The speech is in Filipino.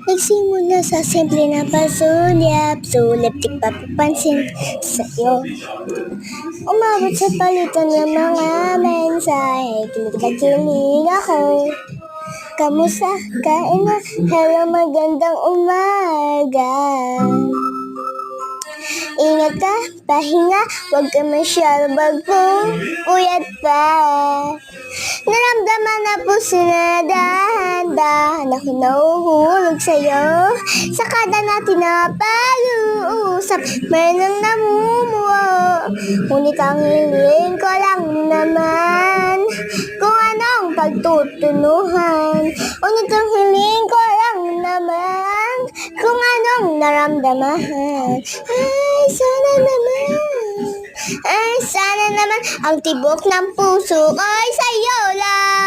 Nagsimula sa simple na pasulyap, sulit di papapansin sa'yo. Umabot sa palitan ng mga mensahe, kilig na kilig ako. Kamusta? Kain na? Hello, magandang umaga. Ingat ka, pahinga, huwag ka masyado puyat pa. Naramdaman na puso na dahan-dahan ako nahuhulog sa'yo. Sa kada natin na pag-uusap, mayroon namumuo. Ngunit ang hiling ko lang naman kung anong pagtutunuhan. Ngunit ang hiling ko lang naman kung anong naramdamahan. Ay, sana naman ang tibok ng puso ko'y sa'yo lang.